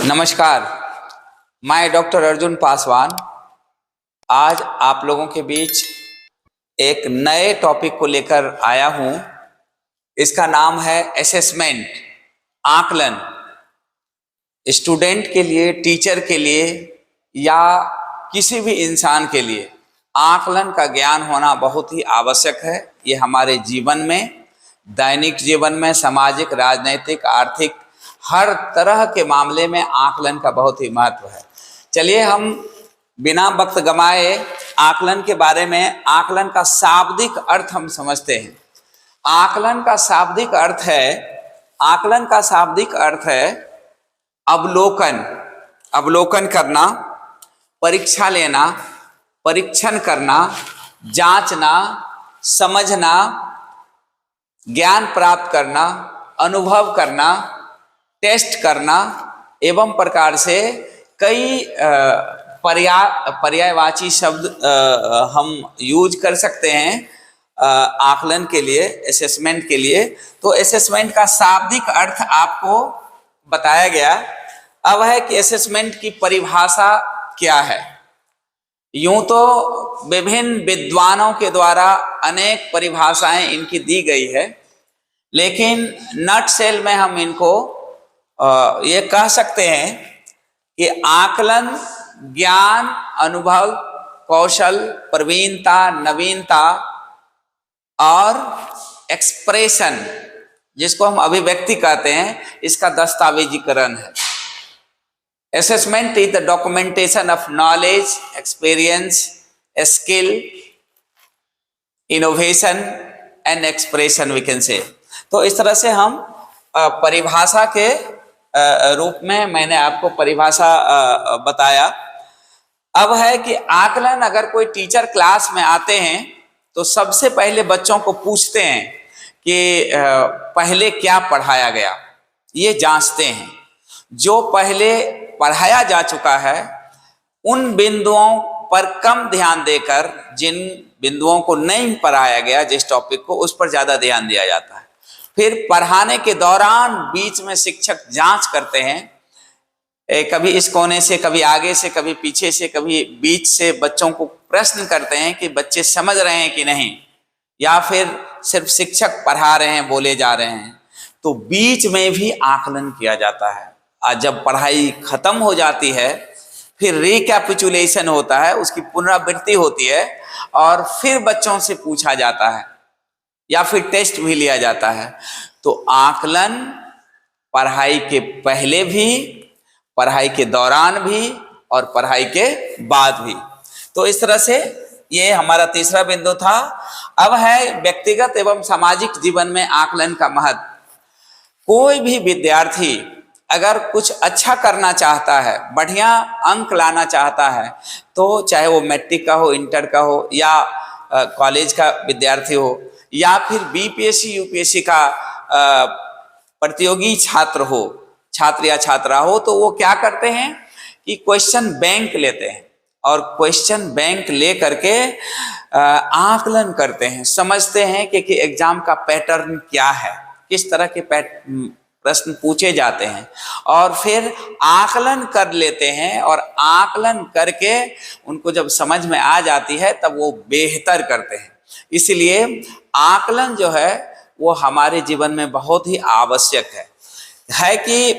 नमस्कार, मैं डॉक्टर अर्जुन पासवान आज आप लोगों के बीच एक नए टॉपिक को लेकर आया हूं। इसका नाम है असेसमेंट, आकलन। स्टूडेंट के लिए, टीचर के लिए या किसी भी इंसान के लिए आकलन का ज्ञान होना बहुत ही आवश्यक है। ये हमारे जीवन में, दैनिक जीवन में, सामाजिक, राजनीतिक, आर्थिक हर तरह के मामले में आकलन का बहुत ही महत्व है। चलिए हम बिना वक्त गंवाए आकलन के बारे में, आकलन का शाब्दिक अर्थ हम समझते हैं। आकलन का शाब्दिक अर्थ है अवलोकन, अवलोकन करना, परीक्षा लेना, परीक्षण करना, जांचना, समझना, ज्ञान प्राप्त करना, अनुभव करना, टेस्ट करना एवं प्रकार से कई पर्यायवाची शब्द हम यूज कर सकते हैं आकलन के लिए, असेसमेंट के लिए। तो असेसमेंट का शाब्दिक अर्थ आपको बताया गया। अब है कि असेसमेंट की परिभाषा क्या है। यूं तो विभिन्न विद्वानों के द्वारा अनेक परिभाषाएं इनकी दी गई है, लेकिन नटशेल में हम इनको ये कह सकते हैं कि आकलन ज्ञान, अनुभव, कौशल, प्रवीणता, नवीनता और एक्सप्रेशन, जिसको हम अभिव्यक्ति कहते हैं, इसका दस्तावेजीकरण है। Assessment is the documentation of knowledge, experience, skill, innovation and expression we can say. तो इस तरह से हम परिभाषा के रूप में मैंने आपको परिभाषा बताया। अब है कि आकलन, अगर कोई टीचर क्लास में आते हैं तो सबसे पहले बच्चों को पूछते हैं कि पहले क्या पढ़ाया गया, ये जांचते हैं। जो पहले पढ़ाया जा चुका है उन बिंदुओं पर कम ध्यान देकर जिन बिंदुओं को नहीं पढ़ाया गया, जिस टॉपिक को, उस पर ज्यादा ध्यान दिया जाता है। फिर पढ़ाने के दौरान बीच में शिक्षक जांच करते हैं, कभी इस कोने से, कभी आगे से, कभी पीछे से, कभी बीच से बच्चों को प्रश्न करते हैं कि बच्चे समझ रहे हैं कि नहीं, या फिर सिर्फ शिक्षक पढ़ा रहे हैं, बोले जा रहे हैं। तो बीच में भी आकलन किया जाता है। और जब पढ़ाई खत्म हो जाती है फिर रिकैपिचुलेशन होता है, उसकी पुनरावृत्ति होती है और फिर बच्चों से पूछा जाता है या फिर टेस्ट भी लिया जाता है। तो आकलन पढ़ाई के पहले भी, पढ़ाई के दौरान भी और पढ़ाई के बाद भी। तो इस तरह से ये हमारा तीसरा बिंदु था। अब है व्यक्तिगत एवं सामाजिक जीवन में आकलन का महत्व। कोई भी विद्यार्थी अगर कुछ अच्छा करना चाहता है, बढ़िया अंक लाना चाहता है, तो चाहे वो मैट्रिक का हो, इंटर का हो, या कॉलेज का विद्यार्थी हो, या फिर बीपीएससी यूपीएससी का प्रतियोगी छात्र हो, छात्र या छात्रा हो, तो वो क्या करते हैं कि क्वेश्चन बैंक लेते हैं और क्वेश्चन बैंक ले करके आकलन करते हैं, समझते हैं कि एग्जाम का पैटर्न क्या है, किस तरह के प्रश्न पूछे जाते हैं, और फिर आकलन कर लेते हैं। और आकलन करके उनको जब समझ में आ जाती है तब वो बेहतर करते हैं। इसलिए आकलन जो है वो हमारे जीवन में बहुत ही आवश्यक है कि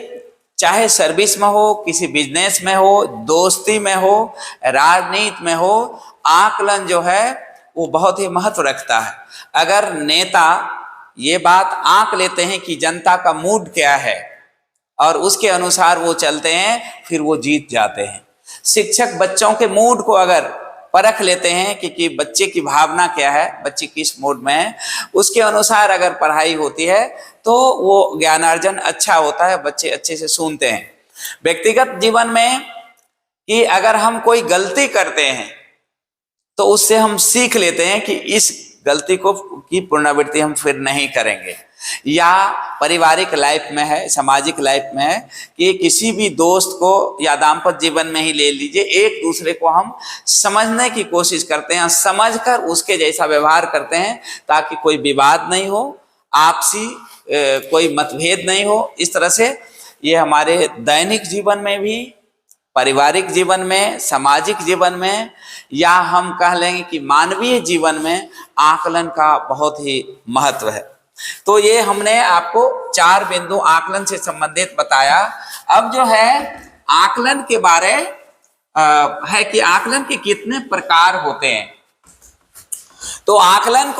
चाहे सर्विस में हो, किसी बिजनेस में हो, दोस्ती में हो, राजनीति में हो, आकलन जो है वो बहुत ही महत्व रखता है। अगर नेता ये बात आंक लेते हैं कि जनता का मूड क्या है और उसके अनुसार वो चलते हैं, फिर वो जीत जाते हैं। शिक्षक बच्चों के मूड को अगर परख लेते हैं कि बच्चे की भावना क्या है, बच्चे किस मूड में है, उसके अनुसार अगर पढ़ाई होती है तो वो ज्ञानार्जन अच्छा होता है, बच्चे अच्छे से सुनते हैं। व्यक्तिगत जीवन में कि अगर हम कोई गलती करते हैं तो उससे हम सीख लेते हैं कि इस गलती की पुनरावृत्ति हम फिर नहीं करेंगे। या पारिवारिक लाइफ में है, सामाजिक लाइफ में है कि किसी भी दोस्त को या दाम्पत्य जीवन में ही ले लीजिए, एक दूसरे को हम समझने की कोशिश करते हैं, समझकर उसके जैसा व्यवहार करते हैं ताकि कोई विवाद नहीं हो, आपसी कोई मतभेद नहीं हो। इस तरह से ये हमारे दैनिक जीवन में भी, पारिवारिक जीवन में, सामाजिक जीवन में, या हम कह लेंगे कि मानवीय जीवन में आकलन का बहुत ही महत्व है। तो ये हमने आपको 4 बिंदु आकलन से संबंधित बताया। अब जो है आकलन के बारे है कि आकलन के कितने प्रकार होते हैं। तो आकलन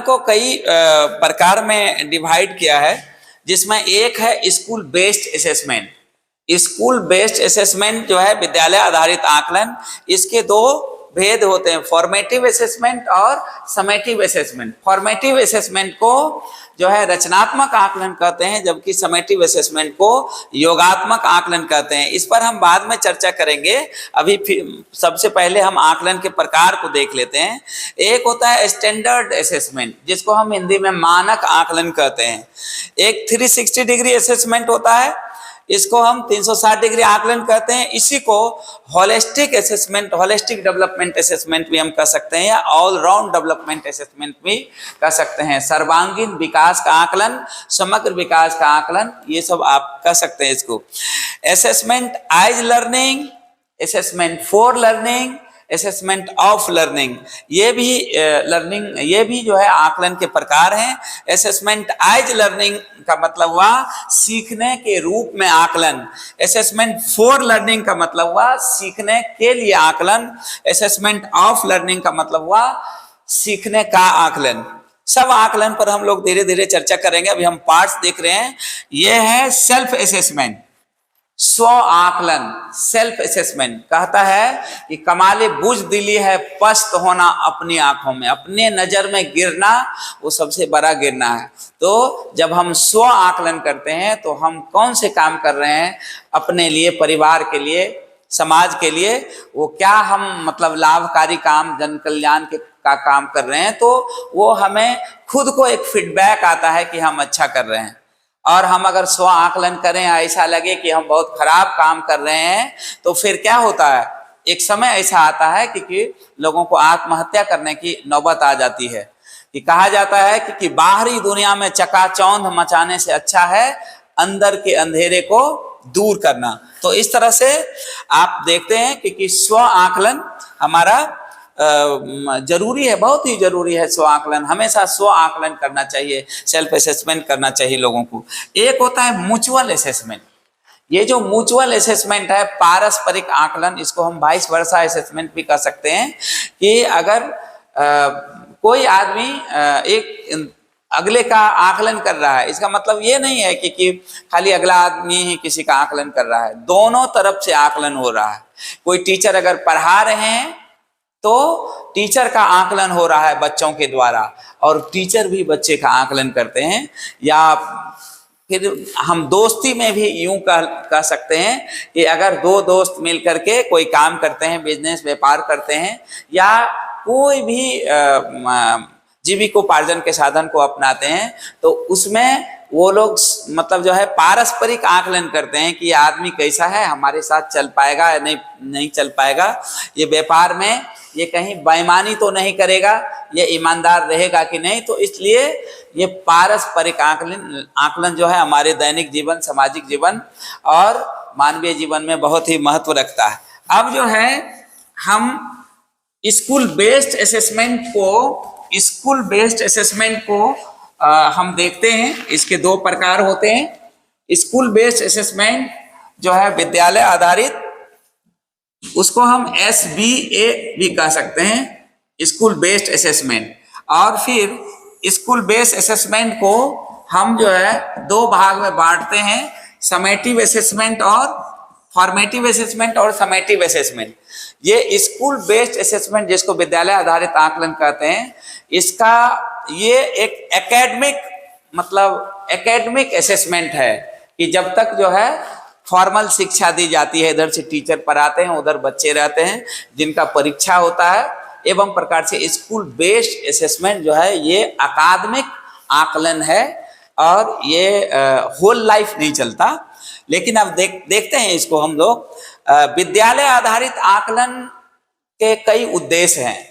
को कई प्रकार में डिवाइड किया है, जिसमें एक है school based assessment. School based assessment जो है विद्यालय आधारित आकलन, इसके 2 भेद होते हैं, फॉर्मेटिव असेसमेंट और समेटिव असेसमेंट। फॉर्मेटिव असेसमेंट को जो है रचनात्मक आकलन कहते हैं, जबकि समेटिव असेसमेंट को योगात्मक आकलन कहते हैं। इस पर हम बाद में चर्चा करेंगे। अभी सबसे पहले हम आकलन के प्रकार को देख लेते हैं। एक होता है स्टैंडर्ड असेसमेंट, जिसको हम हिंदी में मानक आकलन कहते हैं। एक 360 डिग्री असेसमेंट होता है, इसको हम 360 डिग्री आकलन कहते हैं। इसी को holistic assessment, holistic development assessment भी हम कह सकते हैं, या ऑल राउंड डेवलपमेंट असेसमेंट भी कह सकते हैं। सर्वांगीण विकास का आकलन, समग्र विकास का आकलन, ये सब आप कह सकते हैं इसको। Assessment as learning, assessment for learning, assessment of learning, ये भी जो है आकलन के प्रकार हैं। असेसमेंट एज लर्निंग का मतलब हुआ सीखने के रूप में आकलन। असेसमेंट फॉर लर्निंग का मतलब हुआ सीखने के लिए आकलन। असेसमेंट ऑफ लर्निंग का मतलब हुआ सीखने का आकलन। सब आकलन पर हम लोग धीरे धीरे चर्चा करेंगे। अभी हम पार्ट्स देख रहे हैं। यह है सेल्फ असेसमेंट, स्व आकलन। सेल्फ असेसमेंट कहता है कि कमाले बुज़दिली है पस्त होना अपनी आंखों में, अपने नजर में गिरना वो सबसे बड़ा गिरना है। तो जब हम स्व आकलन करते हैं तो हम कौन से काम कर रहे हैं अपने लिए, परिवार के लिए, समाज के लिए, वो क्या हम मतलब लाभकारी काम, जन कल्याण का काम कर रहे हैं, तो वो हमें खुद को एक फीडबैक आता है कि हम अच्छा कर रहे हैं। और हम अगर स्व आकलन करें, ऐसा लगे कि हम बहुत खराब काम कर रहे हैं, तो फिर क्या होता है, एक समय ऐसा आता है कि लोगों को आत्महत्या करने की नौबत आ जाती है। कि कहा जाता है कि बाहरी दुनिया में चकाचौंध मचाने से अच्छा है अंदर के अंधेरे को दूर करना। तो इस तरह से आप देखते हैं कि स्व आकलन हमारा जरूरी है, बहुत ही जरूरी है। स्व आकलन, हमेशा स्व आकलन करना चाहिए, सेल्फ असेसमेंट करना चाहिए लोगों को। एक होता है म्यूचुअल असेसमेंट। ये जो म्यूचुअल असेसमेंट है, पारस्परिक आकलन, इसको हम वाइस वर्सा असेसमेंट भी कह सकते हैं। कि अगर कोई आदमी एक अगले का आकलन कर रहा है, इसका मतलब ये नहीं है कि खाली अगला आदमी ही किसी का आकलन कर रहा है, दोनों तरफ से आकलन हो रहा है। कोई टीचर अगर पढ़ा रहे हैं तो टीचर का आकलन हो रहा है बच्चों के द्वारा, और टीचर भी बच्चे का आकलन करते हैं। या फिर हम दोस्ती में भी यूं कह सकते हैं कि अगर 2 दोस्त मिल करके कोई काम करते हैं, बिजनेस व्यापार करते हैं, या कोई भी जीविकोपार्जन के साधन को अपनाते हैं, तो उसमें वो लोग मतलब जो है पारस्परिक आकलन करते हैं कि ये आदमी कैसा है, हमारे साथ चल पाएगा या नहीं चल पाएगा, ये व्यापार में ये कहीं बेईमानी तो नहीं करेगा, ये ईमानदार रहेगा कि नहीं। तो इसलिए ये पारस्परिक आकलन जो है हमारे दैनिक जीवन, सामाजिक जीवन और मानवीय जीवन में बहुत ही महत्व रखता है। अब जो है हम स्कूल बेस्ड असेसमेंट को हम देखते हैं। इसके 2 प्रकार होते हैं। स्कूल बेस्ड असेसमेंट जो है विद्यालय आधारित, उसको हम SBA भी कह सकते हैं, स्कूल बेस्ड असेसमेंट। और फिर स्कूल बेस्ड असेसमेंट को हम जो है 2 भाग में बांटते हैं, समेटिव असेसमेंट और फॉर्मेटिव असेसमेंट और समेटिव असेसमेंट। ये स्कूल बेस्ड असेसमेंट, जिसको विद्यालय आधारित आकलन कहते हैं, इसका ये एक एकेडमिक असेसमेंट है कि जब तक जो है फॉर्मल शिक्षा दी जाती है, इधर से टीचर पढ़ाते हैं, उधर बच्चे रहते हैं, जिनका परीक्षा होता है, एवं प्रकार से स्कूल बेस्ड असेसमेंट जो है ये अकादमिक आकलन है, और ये होल लाइफ नहीं चलता। लेकिन अब देखते हैं इसको हम लोग। विद्यालय आधारित आकलन के कई उद्देश्य हैं।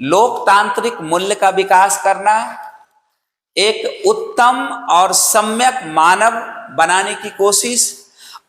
लोकतांत्रिक मूल्य का विकास करना, एक उत्तम और सम्यक मानव बनाने की कोशिश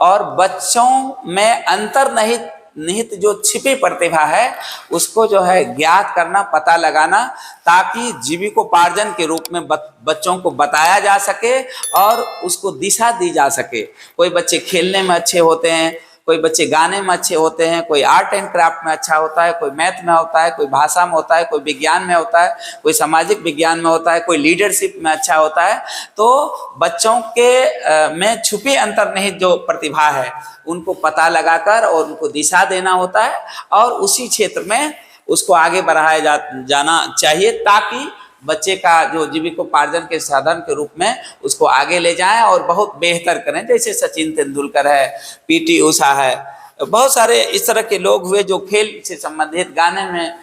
और बच्चों में अंतर्निहित निहित जो छिपी प्रतिभा है उसको जो है ज्ञात करना, पता लगाना, ताकि जीविकोपार्जन के रूप में बच्चों को बताया जा सके और उसको दिशा दी जा सके। कोई बच्चे खेलने में अच्छे होते हैं, कोई बच्चे गाने में अच्छे होते हैं, कोई आर्ट एंड क्राफ्ट में अच्छा होता है, कोई मैथ में होता है, कोई भाषा में होता है, कोई विज्ञान में होता है, कोई सामाजिक विज्ञान में होता है, कोई लीडरशिप में अच्छा होता है। तो बच्चों के में छुपी अंतर्निहित जो प्रतिभा है उनको पता लगाकर और उनको दिशा देना होता है और उसी क्षेत्र में उसको आगे बढ़ाया जाना चाहिए, ताकि बच्चे का जो जीविकोपार्जन के साधन के रूप में उसको आगे ले जाएं और बहुत बेहतर करें। जैसे सचिन तेंदुलकर है, पीटी उषा है, बहुत सारे इस तरह के लोग हुए जो खेल से संबंधित गाने में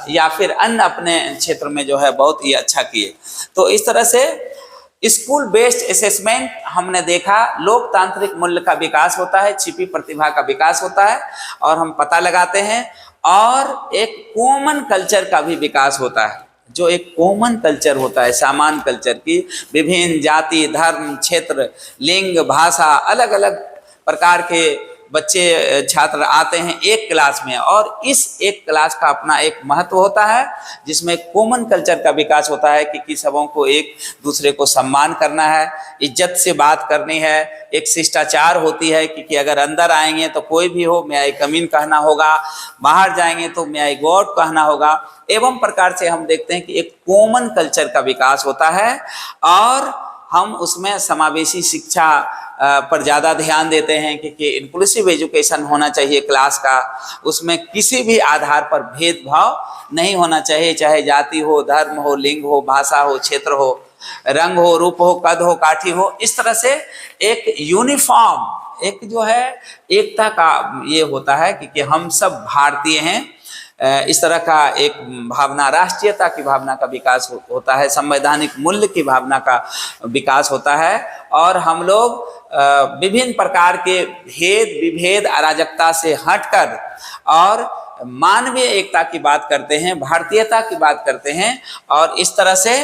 या फिर अन्य अपने क्षेत्र में जो है बहुत ही अच्छा किए। तो इस तरह से स्कूल बेस्ड असेसमेंट हमने देखा, लोकतांत्रिक मूल्य का विकास होता है, छिपी प्रतिभा का विकास होता है और हम पता लगाते हैं, और एक कॉमन कल्चर का भी विकास होता है। जो एक कॉमन कल्चर होता है, सामान्य कल्चर की विभिन्न जाति, धर्म, क्षेत्र, लिंग, भाषा, अलग अलग प्रकार के बच्चे छात्र आते हैं एक क्लास में, और इस एक क्लास का अपना एक महत्व होता है जिसमें कॉमन कल्चर का विकास होता है कि सबों को एक दूसरे को सम्मान करना है, इज्जत से बात करनी है, एक शिष्टाचार होती है कि अगर अंदर आएंगे तो कोई भी हो मे आई कम इन कहना होगा, बाहर जाएंगे तो मे आई गो आउट कहना होगा। एवं प्रकार से हम देखते हैं कि एक कॉमन कल्चर का विकास होता है और हम उसमें समावेशी शिक्षा पर ज़्यादा ध्यान देते हैं कि इंक्लूसिव एजुकेशन होना चाहिए क्लास का, उसमें किसी भी आधार पर भेदभाव नहीं होना चाहिए, चाहे जाति हो, धर्म हो, लिंग हो, भाषा हो, क्षेत्र हो, रंग हो, रूप हो, कद हो, काठी हो। इस तरह से एक यूनिफॉर्म, एक जो है एकता का ये होता है कि हम सब भारतीय हैं, इस तरह का एक भावना, राष्ट्रीयता की भावना का विकास होता है, संवैधानिक मूल्य की भावना का विकास होता है, और हम लोग विभिन्न प्रकार के भेद विभेद अराजकता से हटकर और मानवीय एकता की बात करते हैं, भारतीयता की बात करते हैं, और इस तरह से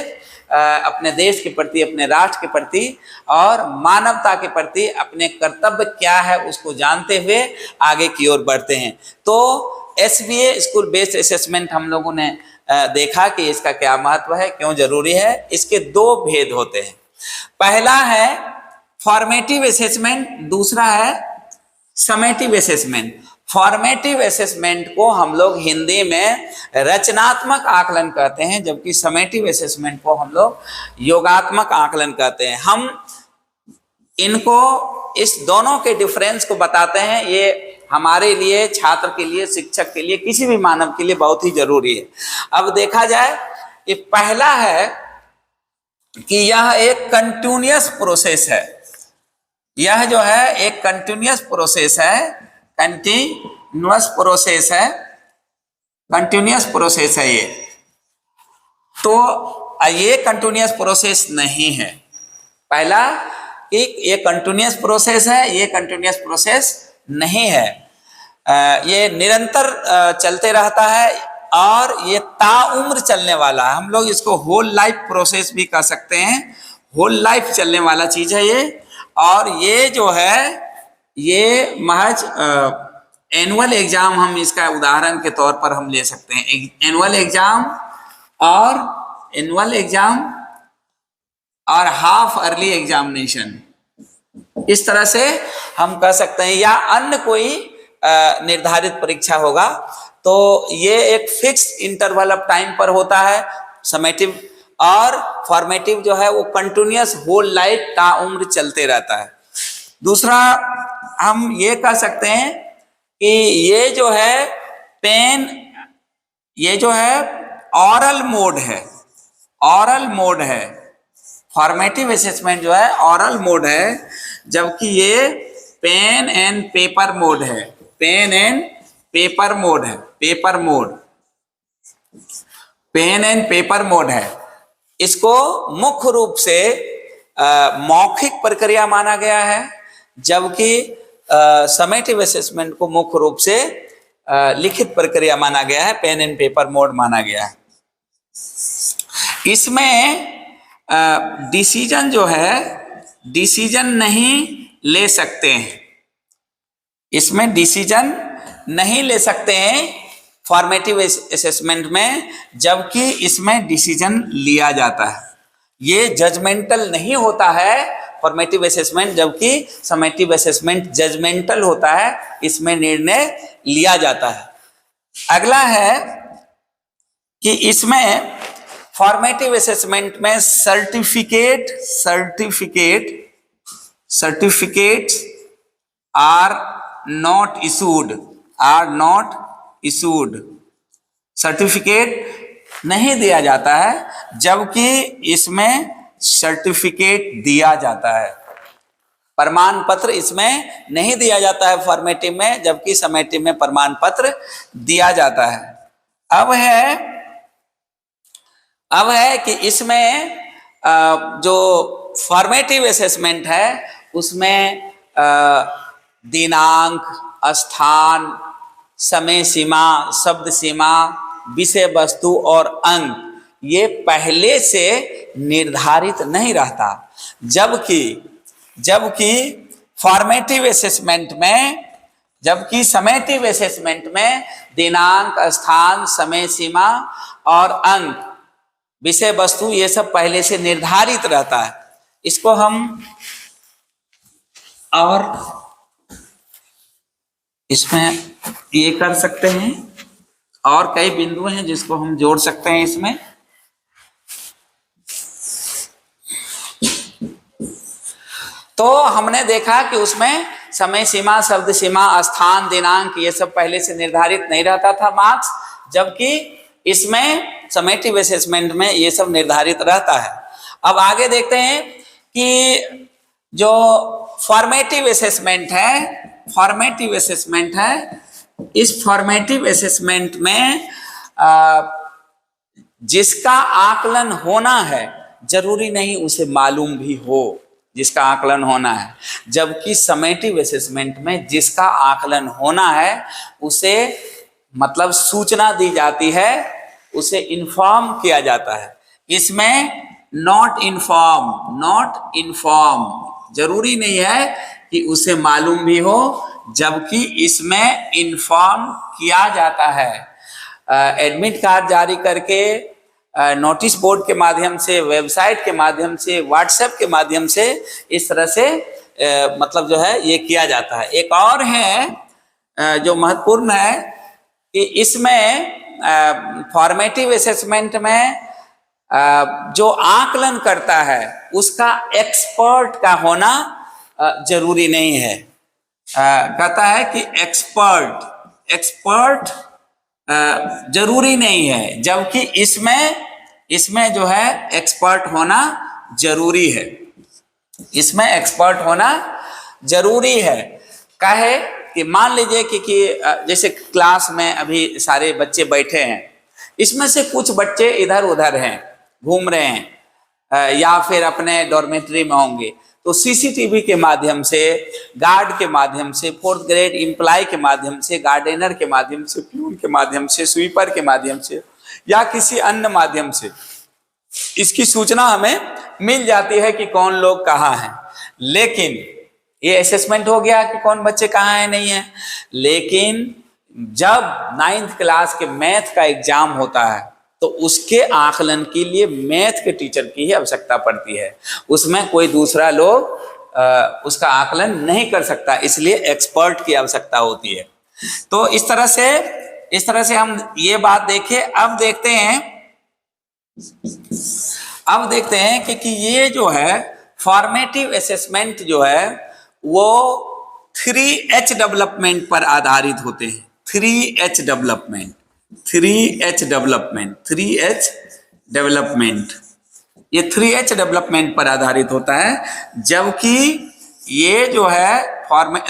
अपने देश के प्रति, अपने राष्ट्र के प्रति और मानवता के प्रति अपने कर्तव्य क्या है उसको जानते हुए आगे की ओर बढ़ते हैं। तो SBA स्कूल बेस्ड असेसमेंट हम लोगों ने देखा कि इसका क्या महत्व है, क्यों जरूरी है। इसके दो भेद होते हैं, पहला है फॉर्मेटिव असेसमेंट, दूसरा है समेटिव असेसमेंट। फॉर्मेटिव असेसमेंट को हम लोग हिंदी में रचनात्मक आकलन कहते हैं, जबकि समेटिव असेसमेंट को हम लोग योगात्मक आकलन कहते हैं। हम इनको, इस दोनों के डिफरेंस को बताते हैं, ये हमारे लिए, छात्र के लिए, शिक्षक के लिए, किसी भी मानव के लिए बहुत ही जरूरी है। अब देखा जाए कि पहला है कि यह एक कंटिन्यूअस प्रोसेस है, यह जो है एक कंटिन्यूअस प्रोसेस है, कंटिन्यूअस प्रोसेस है, कंटिन्यूअस प्रोसेस है ये। तो ये कंटिन्यूअस प्रोसेस नहीं है। पहला कि ये कंटिन्यूअस प्रोसेस है, ये कंटिन्यूअस प्रोसेस नहीं है, ये निरंतर चलते रहता है और ये ताउम्र चलने वाला है। हम लोग इसको होल लाइफ प्रोसेस भी कह सकते हैं, होल लाइफ चलने वाला चीज है ये। और ये जो है ये महज एनुअल एग्जाम, हम इसका उदाहरण के तौर पर हम ले सकते हैं, एनुअल एग्जाम और हाफ अर्ली एग्जामिनेशन, इस तरह से हम कह सकते हैं, या अन्य कोई निर्धारित परीक्षा होगा। तो ये एक फिक्स इंटरवल ऑफ टाइम पर होता है समेटिव, और फॉर्मेटिव जो है वो कंटिन्यूअस होल लाइफ ताउम्र चलते रहता है। दूसरा हम ये कह सकते हैं कि ये जो है पेन, ये जो है ऑरल मोड है, ऑरल मोड है। फॉर्मेटिव असेसमेंट जो है ऑरल मोड है, जबकि ये पेन एंड पेपर मोड है, पेन एंड पेपर मोड है, paper mode, pen and paper mode है। इसको मुख्य रूप से मौखिक प्रक्रिया माना गया है, जबकि समेटिव असेसमेंट को मुख्य रूप से लिखित प्रक्रिया माना गया है, पेन एंड पेपर मोड माना गया है। इसमें डिसीजन जो है डिसीजन नहीं ले सकते हैं, इसमें डिसीजन नहीं ले सकते हैं फॉर्मेटिव असेसमेंट में, जबकि इसमें डिसीजन लिया जाता है। ये जजमेंटल नहीं होता है फॉर्मेटिव असेसमेंट, जबकि समेटिव असेसमेंट जजमेंटल होता है, इसमें निर्णय लिया जाता है। अगला है कि इसमें फॉर्मेटिव असेसमेंट में certificates are not issued, certificate नहीं दिया जाता है, जबकि इसमें सर्टिफिकेट दिया जाता है। प्रमाण पत्र इसमें नहीं दिया जाता है फॉर्मेटिव में, जबकि समेटिव में प्रमाण पत्र दिया जाता है। अब है कि इसमें जो फॉर्मेटिव असेसमेंट है उसमें दिनांक, स्थान, समय सीमा, शब्द सीमा, विषय वस्तु और अंक ये पहले से निर्धारित नहीं रहता, जबकि फॉर्मेटिव असेसमेंट में, जबकि समेटिव असेसमेंट में दिनांक, स्थान, समय सीमा और अंक, विषय वस्तु ये सब पहले से निर्धारित रहता है। इसको हम और इसमें ये कर सकते हैं, और कई बिंदु हैं जिसको हम जोड़ सकते हैं इसमें। तो हमने देखा कि उसमें समय सीमा, शब्द सीमा, स्थान, दिनांक ये सब पहले से निर्धारित नहीं रहता था मार्क्स, जबकि इसमें समेटिव असेसमेंट में ये सब निर्धारित रहता है। अब आगे देखते हैं कि जो फॉर्मेटिव असेसमेंट है, इस फॉर्मेटिव असेसमेंट में जिसका आकलन होना है जरूरी नहीं उसे मालूम भी हो जिसका आकलन होना है, जबकि समेटिव असेसमेंट में जिसका आकलन होना है उसे मतलब सूचना दी जाती है, उसे इन्फॉर्म किया जाता है। इसमें नॉट इन्फॉर्म जरूरी नहीं है कि उसे मालूम भी हो, जबकि इसमें इन्फॉर्म किया जाता है। एडमिट कार्ड जारी करके, नोटिस बोर्ड के माध्यम से, वेबसाइट के माध्यम से, व्हाट्सएप के माध्यम से इस तरह से मतलब जो है ये किया जाता है। एक और है जो महत्वपूर्ण है कि इसमें फॉर्मेटिव असेसमेंट में जो आकलन करता है उसका एक्सपर्ट का होना जरूरी नहीं है। कहता है कि एक्सपर्ट जरूरी नहीं है, जबकि इसमें जो है एक्सपर्ट होना जरूरी है, इसमें एक्सपर्ट होना जरूरी है। काहे कि मान लीजिए कि जैसे क्लास में अभी सारे बच्चे बैठे हैं, इसमें से कुछ बच्चे इधर उधर हैं, घूम रहे हैं या फिर अपने डॉर्मेट्री में होंगे, तो सीसीटीवी के माध्यम से, गार्ड के माध्यम से, 4th ग्रेड एम्प्लॉय के माध्यम से, गार्डनर के माध्यम से, प्यून के माध्यम से, स्वीपर के माध्यम से या किसी अन्य माध्यम से इसकी सूचना हमें मिल जाती है कि कौन लोग कहाँ हैं। लेकिन ये असेसमेंट हो गया कि कौन बच्चे कहाँ हैं, नहीं है। लेकिन जब 9th क्लास के मैथ का एग्जाम होता है तो उसके आकलन के लिए मैथ के टीचर की ही आवश्यकता पड़ती है, उसमें कोई दूसरा लोग उसका आकलन नहीं कर सकता, इसलिए एक्सपर्ट की आवश्यकता होती है। तो इस तरह से हम ये बात देखें। अब देखते हैं कि ये जो है फॉर्मेटिव असेसमेंट जो है वो 3H डेवलपमेंट पर आधारित होते हैं। 3H डेवलपमेंट, ये 3H डेवलपमेंट पर आधारित होता है, जबकि ये जो है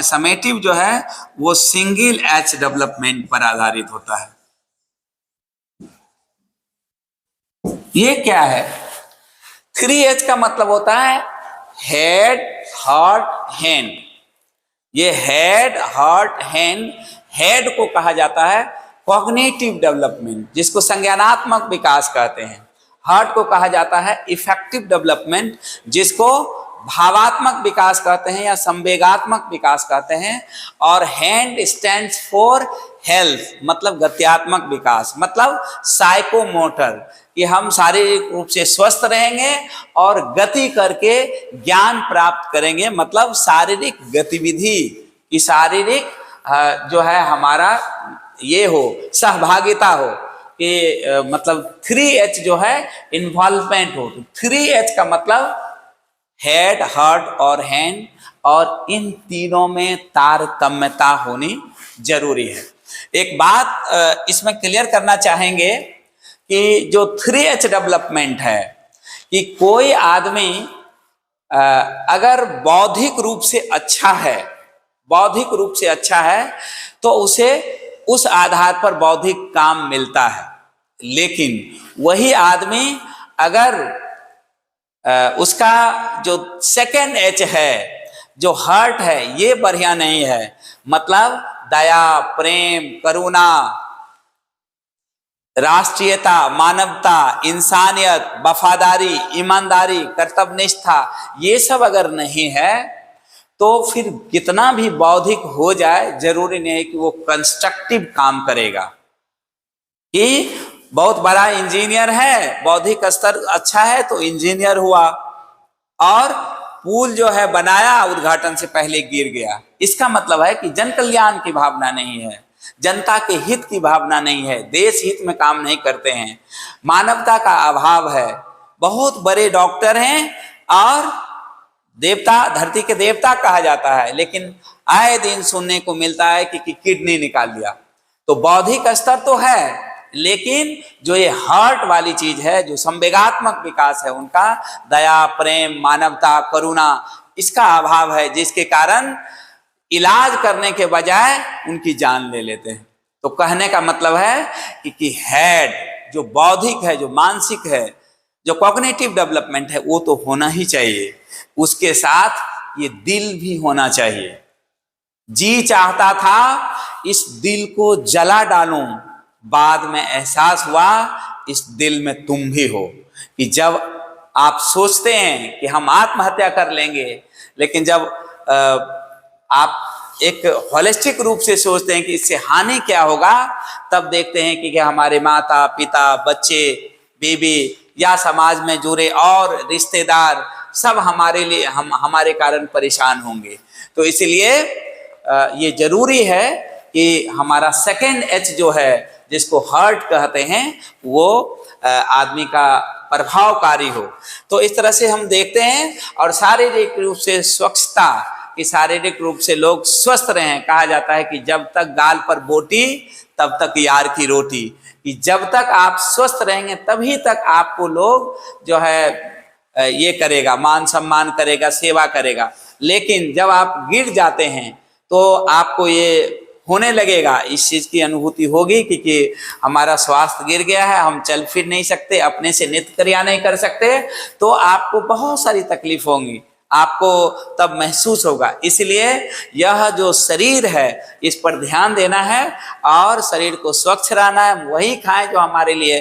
समेटिव जो है वो सिंगल H डेवलपमेंट पर आधारित होता है। ये क्या है? 3H का मतलब होता है हेड, हार्ट, हैंड। ये हेड, हार्ट, हैंड, हेड को कहा जाता है कॉग्निटिव डेवलपमेंट, जिसको संज्ञानात्मक विकास कहते हैं। हार्ट को कहा जाता है इफेक्टिव डेवलपमेंट, जिसको भावात्मक विकास कहते हैं या संवेगात्मक विकास कहते हैं। और हैंड स्टैंड्स फॉर हेल्थ, मतलब गत्यात्मक विकास, मतलब साइकोमोटर, कि हम शारीरिक रूप से स्वस्थ रहेंगे और गति करके ज्ञान प्राप्त करेंगे, मतलब शारीरिक गतिविधि की शारीरिक जो है हमारा ये हो, सहभागिता हो, कि मतलब 3H जो है इन्वॉल्वमेंट हो। 3H का मतलब हेड, हार्ट और हैंड, और इन तीनों में तारतम्यता होनी जरूरी है। एक बात इसमें क्लियर करना चाहेंगे कि जो 3H डेवलपमेंट है, कि कोई आदमी अगर बौद्धिक रूप से अच्छा है, बौद्धिक रूप से अच्छा है, तो उसे उस आधार पर बौद्धिक काम मिलता है। लेकिन वही आदमी अगर उसका जो सेकेंड H है, जो हार्ट है, ये बढ़िया नहीं है, मतलब दया, प्रेम, करुणा, राष्ट्रीयता, मानवता, इंसानियत, वफादारी, ईमानदारी, कर्तव्यनिष्ठा, ये सब अगर नहीं है तो फिर कितना भी बौद्धिक हो जाए जरूरी नहीं है कि वो कंस्ट्रक्टिव काम करेगा। कि बहुत बड़ा इंजीनियर है, बौद्धिक स्तर अच्छा है तो इंजीनियर हुआ, और पुल जो है बनाया, उद्घाटन से पहले गिर गया, इसका मतलब है कि जन कल्याण की भावना नहीं है, जनता के हित की भावना नहीं है, देश हित में काम नहीं करते हैं, मानवता का अभाव है। बहुत बड़े डॉक्टर हैं और देवता, धरती के देवता कहा जाता है, लेकिन आए दिन सुनने को मिलता है कि किडनी निकाल दिया। तो बौद्धिक स्तर तो है, लेकिन जो ये हार्ट वाली चीज है, जो संवेगात्मक विकास है उनका, दया, प्रेम, मानवता, करुणा, इसका अभाव है, जिसके कारण इलाज करने के बजाय उनकी जान ले लेते हैं। तो कहने का मतलब है कि हेड जो बौद्धिक है, जो मानसिक है, जो कॉग्निटिव डेवलपमेंट है, वो तो होना ही चाहिए, उसके साथ ये दिल भी होना चाहिए। जी चाहता था इस दिल को जला डालूं, बाद में एहसास हुआ इस दिल में तुम भी हो। कि जब आप सोचते हैं कि हम आत्महत्या कर लेंगे, लेकिन जब आप एक होलिस्टिक रूप से सोचते हैं कि इससे हानि क्या होगा, तब देखते हैं कि हमारे माता पिता, बच्चे, बीवी या समाज में जुड़े और रिश्तेदार सब हमारे लिए हमारे कारण परेशान होंगे। तो इसलिए ये जरूरी है कि हमारा सेकेंड H जो है, जिसको हार्ट कहते हैं, वो आदमी का प्रभावकारी हो। तो इस तरह से हम देखते हैं। और शारीरिक रूप से स्वच्छता, कि शारीरिक रूप से लोग स्वस्थ रहें। कहा जाता है कि जब तक गाल पर बोटी तब तक यार की रोटी, कि जब तक आप स्वस्थ रहेंगे तभी तक आपको लोग जो है ये करेगा, मान सम्मान करेगा, सेवा करेगा। लेकिन जब आप गिर जाते हैं तो आपको ये होने लगेगा, इस चीज की अनुभूति होगी कि हमारा स्वास्थ्य गिर गया है, हम चल फिर नहीं सकते, अपने से नित्य क्रिया नहीं कर सकते, तो आपको बहुत सारी तकलीफ होंगी, आपको तब महसूस होगा। इसलिए यह जो शरीर है, इस पर ध्यान देना है और शरीर को स्वच्छ रहना है। वही खाएं जो हमारे लिए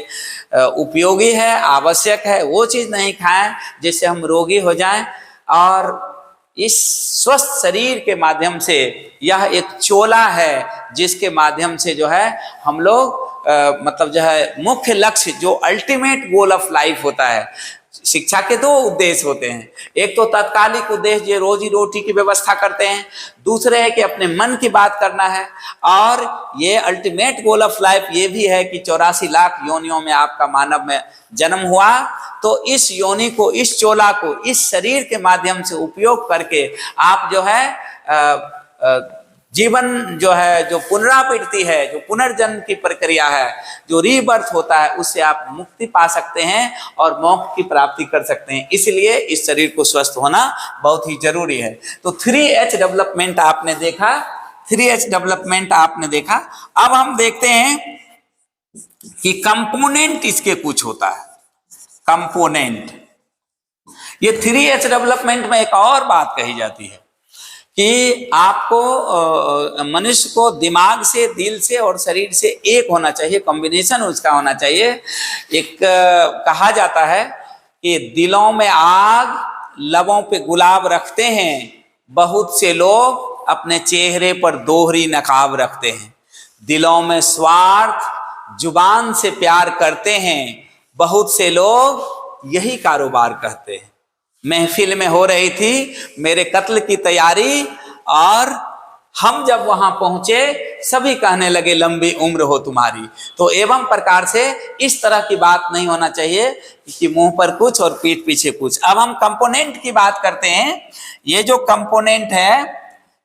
उपयोगी है, आवश्यक है। वो चीज़ नहीं खाएं जिससे हम रोगी हो जाएं। और इस स्वस्थ शरीर के माध्यम से, यह एक चोला है जिसके माध्यम से जो है हम लोग मतलब जो है मुख्य लक्ष्य, जो अल्टीमेट गोल ऑफ लाइफ होता है। शिक्षा के दो उद्देश्य होते हैं, एक तो तात्कालिक उद्देश्य जो रोजी रोटी की व्यवस्था करते हैं, दूसरे है कि अपने मन की बात करना है, और ये अल्टीमेट गोल ऑफ लाइफ ये भी है कि 84 लाख योनियों में आपका मानव में जन्म हुआ। तो इस योनि को, इस चोला को, इस शरीर के माध्यम से उपयोग करके आप जो है जीवन जो है, जो पुनरावृत्ति है, जो पुनर्जन्म की प्रक्रिया है, जो रीबर्थ होता है, उससे आप मुक्ति पा सकते हैं और मोक्ष की प्राप्ति कर सकते हैं। इसलिए इस शरीर को स्वस्थ होना बहुत ही जरूरी है। तो 3H डेवलपमेंट आपने देखा, 3H डेवलपमेंट आपने देखा। अब हम देखते हैं कि कंपोनेंट इसके कुछ होता है। कंपोनेंट, ये 3H डेवलपमेंट में एक और बात कही जाती है कि आपको मनुष्य को दिमाग से, दिल से और शरीर से एक होना चाहिए, कॉम्बिनेशन उसका होना चाहिए। एक कहा जाता है कि दिलों में आग, लबों पे गुलाब रखते हैं, बहुत से लोग अपने चेहरे पर दोहरी नकाब रखते हैं। दिलों में स्वार्थ, जुबान से प्यार करते हैं, बहुत से लोग यही कारोबार करते हैं। महफिल में हो रही थी मेरे कत्ल की तैयारी, और हम जब वहां पहुंचे सभी कहने लगे लंबी उम्र हो तुम्हारी। तो एवं प्रकार से इस तरह की बात नहीं होना चाहिए कि मुंह पर कुछ और पीठ पीछे कुछ। अब हम कंपोनेंट की बात करते हैं। ये जो कंपोनेंट है,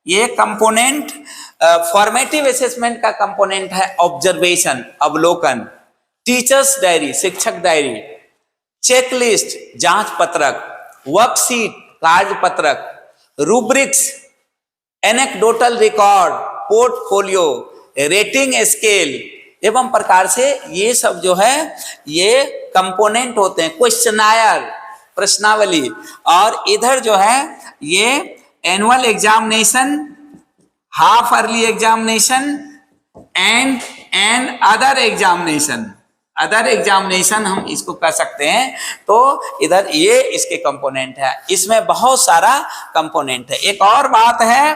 ये कंपोनेंट फॉर्मेटिव असेसमेंट का कंपोनेंट है ऑब्जर्वेशन, अवलोकन, टीचर्स डायरी, शिक्षक डायरी, चेकलिस्ट, जांच पत्रक, वर्कशीट, कार्य पत्रक, rubrics, anecdotal record, portfolio, rating scale एवं प्रकार से ये सब जो है ये कंपोनेंट होते हैं। क्वेश्चनायर, प्रश्नावली, और इधर जो है ये annual examination, half early examination and other examination. Other examination हम इसको कह सकते हैं। तो इधर ये इसके कंपोनेंट है, इसमें बहुत सारा कंपोनेंट है। एक और बात है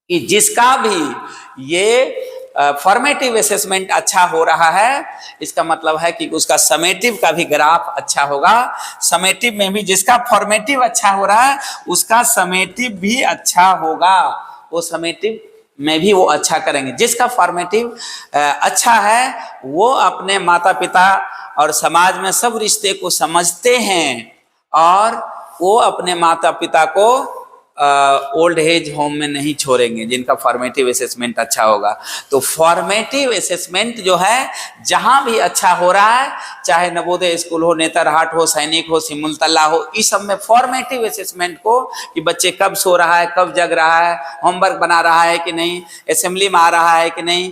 कि जिसका भी ये फॉर्मेटिव असेसमेंट अच्छा हो रहा है, इसका मतलब है कि उसका समेटिव का भी ग्राफ अच्छा होगा। समेटिव में भी जिसका फॉर्मेटिव अच्छा हो रहा है उसका समेटिव भी अच्छा होगा, वो समेटिव में भी वो अच्छा करेंगे। जिसका फॉर्मेटिव अच्छा है वो अपने माता पिता और समाज में सब रिश्ते को समझते हैं, और वो अपने माता पिता को ओल्ड एज होम में नहीं छोड़ेंगे जिनका फॉर्मेटिव असेसमेंट अच्छा होगा। तो फॉर्मेटिव असेसमेंट जो है जहां भी अच्छा हो रहा है, चाहे नवोदय स्कूल हो, नेतरहाट हो, सैनिक हो, सिमुलतला हो, इस सब में फॉर्मेटिव असेसमेंट को कि बच्चे कब सो रहा है, कब जग रहा है, होमवर्क बना रहा है कि नहीं, असेंबली में आ रहा है कि नहीं,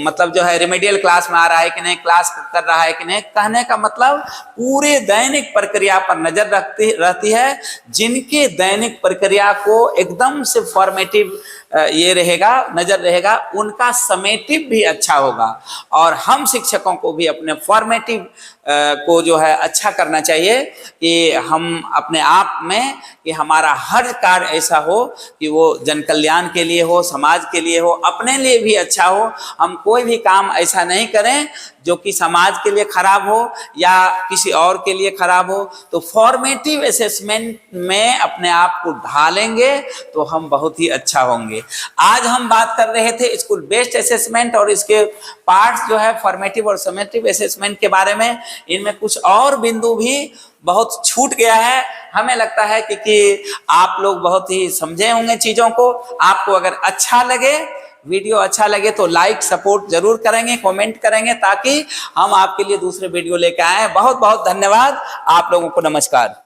मतलब जो है रिमेडियल क्लास में आ रहा है कि नहीं, क्लास कर रहा है कि नहीं। कहने का मतलब पूरे दैनिक प्रक्रिया पर नजर रहती है। जिनके दैनिक प्रक्रिया को एकदम से फॉर्मेटिव ये रहेगा, नजर रहेगा, उनका समेटिव भी अच्छा होगा। और हम शिक्षकों को भी अपने फॉर्मेटिव को जो है अच्छा करना चाहिए कि हम अपने आप में कि हमारा हर कार्य ऐसा हो कि वो जन कल्याण के लिए हो, समाज के लिए हो, अपने लिए भी अच्छा हो। हम कोई भी काम ऐसा नहीं करें जो कि समाज के लिए खराब हो या किसी और के लिए खराब हो। तो फॉर्मेटिव असेसमेंट में अपने आप को ढालेंगे तो हम बहुत ही अच्छा होंगे। आज हम बात कर रहे थे स्कूल बेस्ड असेसमेंट और इसके पार्ट्स जो है फॉर्मेटिव और समेटिव असेसमेंट के बारे में। इनमें कुछ और बिंदु भी बहुत छूट गया है। हमें लगता है कि आप लोग बहुत ही समझे होंगे चीजों को। आपको अगर अच्छा लगे, वीडियो अच्छा लगे तो लाइक सपोर्ट जरूर करेंगे, कमेंट करेंगे, ताकि हम आपके लिए दूसरे वीडियो लेकर आए। बहुत बहुत धन्यवाद आप लोगों को। नमस्कार।